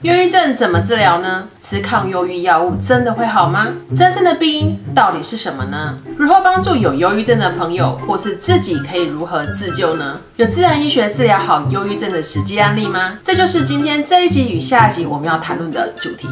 忧郁症怎么治疗呢？吃抗忧郁药物真的会好吗？真正的病因到底是什么呢？如何帮助有忧郁症的朋友，或是自己可以如何自救呢？有自然医学治疗好忧郁症的实际案例吗？这就是今天这一集与下一集我们要谈论的主题。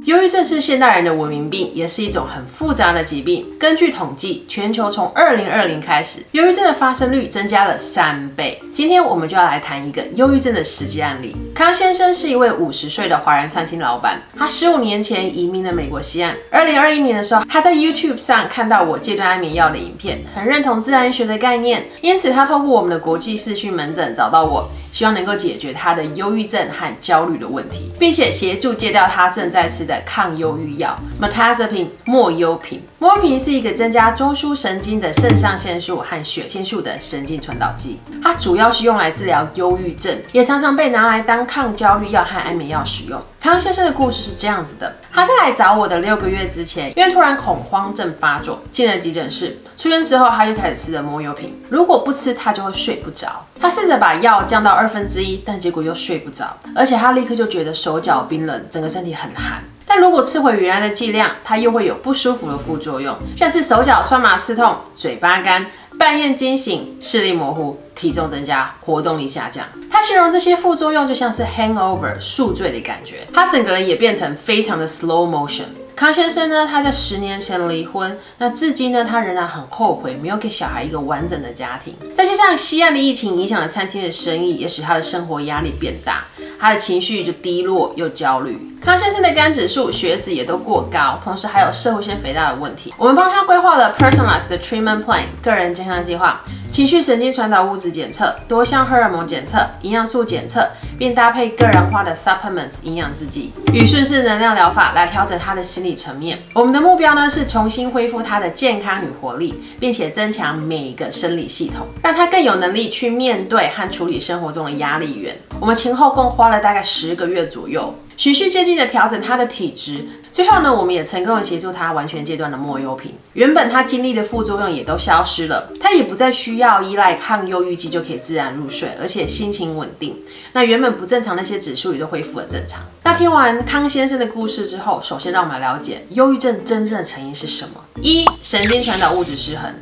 忧郁症是现代人的文明病，也是一种很复杂的疾病。根据统计，全球从2020开始，忧郁症的发生率增加了3倍。今天我们就要来谈一个忧郁症的实际案例。康先生是一位50岁的华人餐厅老板，他15年前移民了美国西岸。2021年的时候，他在 YouTube 上看到我戒断安眠药的影片，很认同自然医学的概念，因此他透过我们的国际视讯门诊找到我，希望能够解决他的忧郁症和焦虑的问题，并且协助戒掉他正在吃的抗忧郁药 Mirtazapine 莫优品。莫优品是一个增加中枢神经的肾上腺素和血清素的神经传导剂，它主要是用来治疗忧郁症，也常常被拿来当抗焦虑药和安眠药使用。康先生的故事是这样子的：他在来找我的6个月之前，因为突然恐慌症发作，进了急诊室。出院之后，他就开始吃了莫优品，如果不吃，他就会睡不着。他试着把药降到1/2，但结果又睡不着，而且他立刻就觉得手脚冰冷，整个身体很寒。但如果吃回原来的剂量，它又会有不舒服的副作用，像是手脚酸麻刺痛、嘴巴干、半夜惊醒、视力模糊、体重增加、活动力下降。他形容这些副作用就像是 hangover 宿醉的感觉，他整个人也变成非常的 slow motion。康先生呢，他在10年前离婚，那至今呢，他仍然很后悔没有给小孩一个完整的家庭。再加上西岸的疫情影响了餐厅的生意，也使他的生活压力变大，他的情绪就低落又焦虑。康先生的肝指数、血脂也都过高，同时还有社会性肥大的问题。我们帮他规划了 personalized 的 treatment plan 个人健康计划，情绪神经传导物质检测、多项荷尔蒙检测、营养素检测，并搭配个人化的 supplements 营养制剂与顺势能量疗法来调整他的心理层面。我们的目标呢是重新恢复他的健康与活力，并且增强每一个生理系统，让他更有能力去面对和处理生活中的压力源。我们前后共花了大概10个月左右，循序渐进的调整他的体质。最后呢，我们也成功的协助他完全戒断了莫优品，原本他经历的副作用也都消失了，他也不再需要依赖抗忧郁剂就可以自然入睡，而且心情稳定。那原本不正常那些指数也都恢复了正常。那听完康先生的故事之后，首先让我们来了解忧郁症真正的成因是什么。1. 神经传导物质失衡。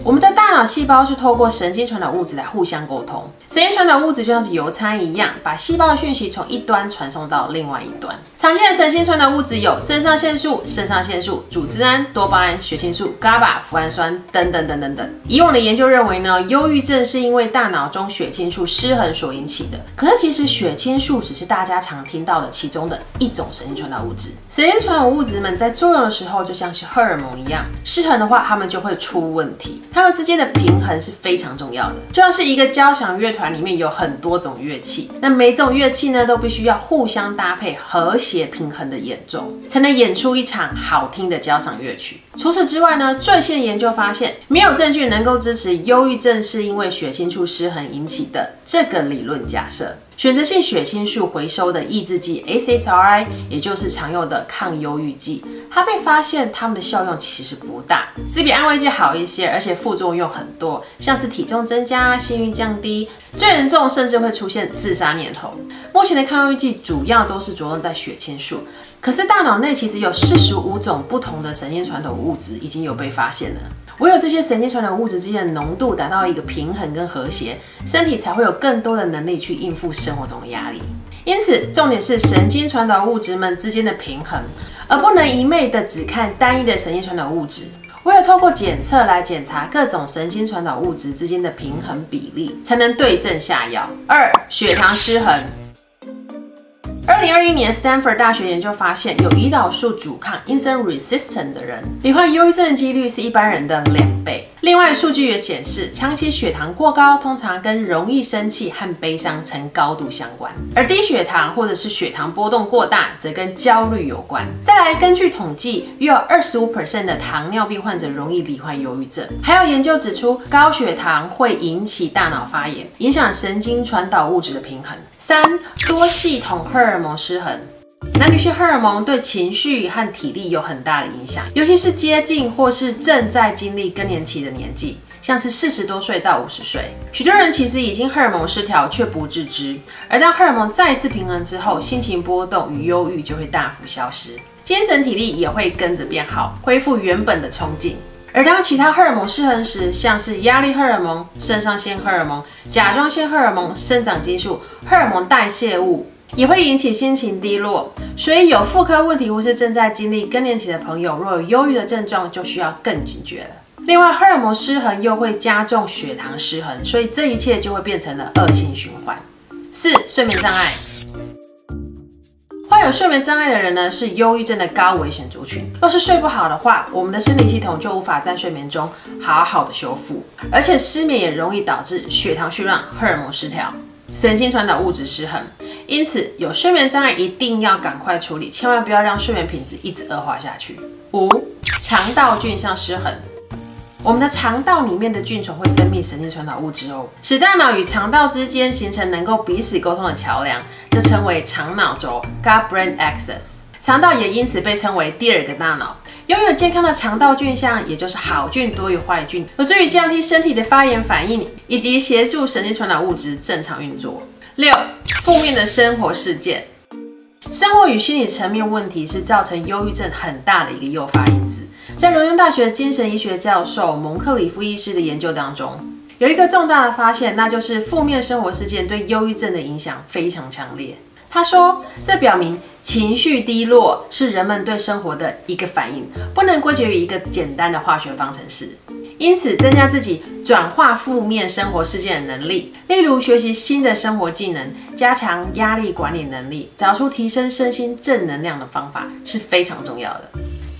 我们的大脑细胞是透过神经传导物质来互相沟通，神经传导物质就像是邮差一样，把细胞的讯息从一端传送到另外一端。常见的神经传导物质有正上腺素、肾上腺素、组织胺、多巴胺、血清素、GABA、脯氨酸等等等等等。以往的研究认为呢，忧郁症是因为大脑中血清素失衡所引起的。可是其实血清素只是大家常听到的其中的一种神经传导物质。神经传导物质们在作用的时候就像是荷尔蒙一样，失衡的话，它们就会出问题。它们之间的平衡是非常重要的，就像是一个交响乐团里面有很多种乐器，那每种乐器呢都必须要互相搭配、和谐平衡的演奏，才能演出一场好听的交响乐曲。除此之外呢，最新的研究发现，没有证据能够支持忧郁症是因为血清素失衡引起的这个理论假设。选择性血清素回收的抑制剂 SSRI， 也就是常用的抗忧郁剂，它被发现它们的效用其实不大，只比安慰剂好一些，而且副作用很多，像是体重增加、性欲降低，最严重甚至会出现自杀念头。目前的抗忧郁剂主要都是着重在血清素，可是大脑内其实有45种不同的神经传导物质已经有被发现了。唯有这些神经传导物质之间的浓度达到一个平衡跟和谐，身体才会有更多的能力去应付生活中的压力。因此，重点是神经传导物质们之间的平衡，而不能一昧的只看单一的神经传导物质。唯有透过检测来检查各种神经传导物质之间的平衡比例，才能对症下药。2. 血糖失衡。2021年 Stanford 大学研究发现，有胰岛素阻抗 insulin resistant 的人，罹患忧郁症的几率是一般人的2倍。另外，数据也显示，长期血糖过高通常跟容易生气和悲伤呈高度相关，而低血糖或者是血糖波动过大，则跟焦虑有关。再来，根据统计，约有25% 的糖尿病患者容易罹患忧郁症。还有研究指出，高血糖会引起大脑发炎，影响神经传导物质的平衡。3. 多系统荷尔蒙失衡。男女性荷尔蒙对情绪和体力有很大的影响，尤其是接近或是正在经历更年期的年纪。像是40多岁到50岁。许多人其实已经荷尔蒙失调却不自知，而当荷尔蒙再次平衡之后，心情波动与忧郁就会大幅消失，精神体力也会跟着变好，恢复原本的冲劲。而当其他荷尔蒙失衡时，像是压力荷尔蒙、肾上腺荷尔蒙、甲状腺荷尔蒙、生长激素、荷尔蒙代谢物，也会引起心情低落。所以有妇科问题或是正在经历更年期的朋友，若有忧郁的症状，就需要更警觉了。另外，荷尔蒙失衡又会加重血糖失衡，所以这一切就会变成了恶性循环。4、睡眠障碍。患有睡眠障碍的人呢，是忧郁症的高危险族群。若是睡不好的话，我们的生理系统就无法在睡眠中好好的修复，而且失眠也容易导致血糖虚乱、荷尔蒙失调、神经传导物质失衡。因此，有睡眠障碍一定要赶快处理，千万不要让睡眠品质一直恶化下去。5、肠道菌相失衡。我们的肠道里面的菌丛会分泌神经传导物质哦，使大脑与肠道之间形成能够彼此沟通的桥梁，这称为肠脑轴 （gut-brain axis）。肠道也因此被称为第二个大脑。拥有健康的肠道菌相，也就是好菌多于坏菌，有助于降低身体的发炎反应，以及协助神经传导物质正常运作。6、负面的生活事件。生活与心理层面问题是造成忧郁症很大的一个诱发因子。在荣庸大学精神医学教授蒙克里夫医师的研究当中，有一个重大的发现，那就是负面生活事件对忧郁症的影响非常强烈。他说，这表明情绪低落是人们对生活的一个反应，不能归结于一个简单的化学方程式。因此，增加自己转化负面生活事件的能力，例如学习新的生活技能，加强压力管理能力，找出提升身心正能量的方法是非常重要的。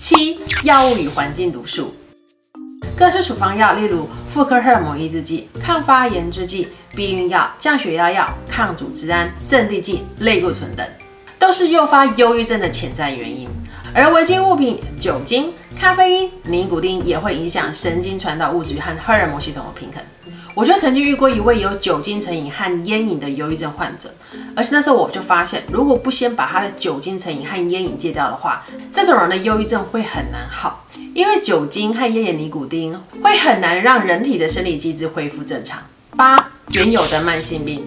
7、药物与环境毒素。各式处方药，例如妇科荷尔蒙抑制剂、抗发炎之剂、避孕药、降血压药、抗组织胺、镇定剂、类固醇等，都是诱发忧郁症的潜在原因。而违禁物品、酒精、咖啡因、尼古丁也会影响神经传导物质和荷尔蒙系统的平衡。我就曾经遇过一位有酒精成瘾和烟瘾的忧郁症患者，而且那时候我就发现，如果不先把他的酒精成瘾和烟瘾戒掉的话，这种人的忧郁症会很难好，因为酒精和烟尼古丁会很难让人体的生理机制恢复正常。8、原有的慢性病。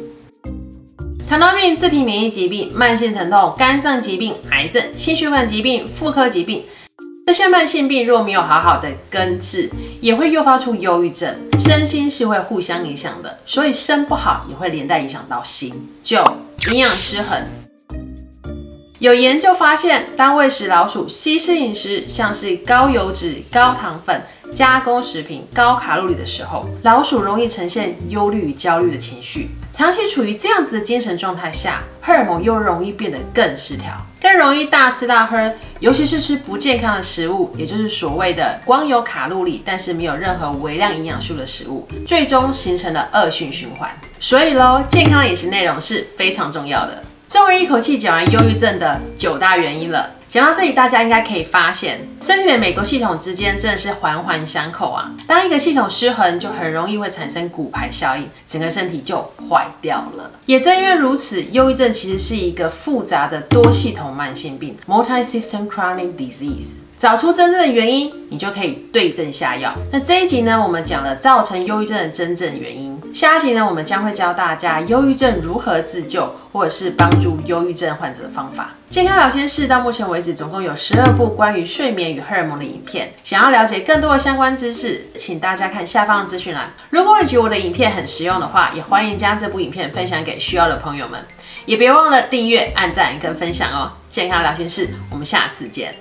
糖尿病、自体免疫疾病、慢性疼痛、肝脏疾病、癌症、心血管疾病、妇科疾病，这些慢性病若没有好好的根治，也会诱发出忧郁症。身心是会互相影响的，所以身不好也会连带影响到心。9、营养失衡。有研究发现，当喂食老鼠西式饮食，像是高油脂、高糖分、加工食品、高卡路里的时候，老鼠容易呈现忧虑与焦虑的情绪。长期处于这样子的精神状态下，荷尔蒙又容易变得更失调，更容易大吃大喝，尤其是吃不健康的食物，也就是所谓的光有卡路里但是没有任何微量营养素的食物，最终形成了恶性循环。所以咯，健康的饮食内容是非常重要的。终于一口气讲完忧郁症的9大原因了。讲到这里，大家应该可以发现，身体的每个系统之间真的是环环相扣啊。当一个系统失衡，就很容易会产生骨牌效应，整个身体就坏掉了。也正因为如此，忧郁症其实是一个复杂的多系统慢性病 （multi-system chronic disease）。找出真正的原因，你就可以对症下药。那这一集呢，我们讲了造成忧郁症的真正原因。下一集呢，我们将会教大家忧郁症如何自救，或者是帮助忧郁症患者的方法。健康聊天室到目前为止总共有12部关于睡眠与荷尔蒙的影片。想要了解更多的相关知识，请大家看下方的资讯栏。如果你觉得我的影片很实用的话，也欢迎将这部影片分享给需要的朋友们。也别忘了订阅、按赞跟分享哦。健康聊天室，我们下次见。